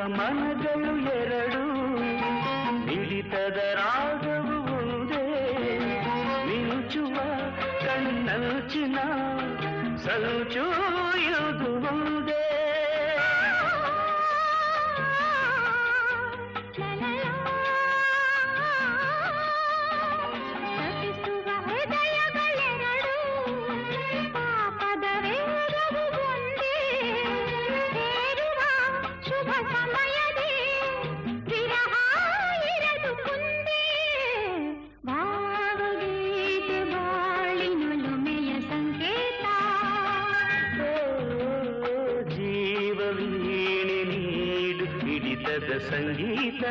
ಮನಗಳು ಎರಡು ಮಿಡಿತದ ರಾಗವು ಒಂದೇ ಮಿಂಚುವ ಕಣ್ಣಂಚಿನ ಸಂಚು ಇದು ಒಂದೇ ಸಂಗೀತ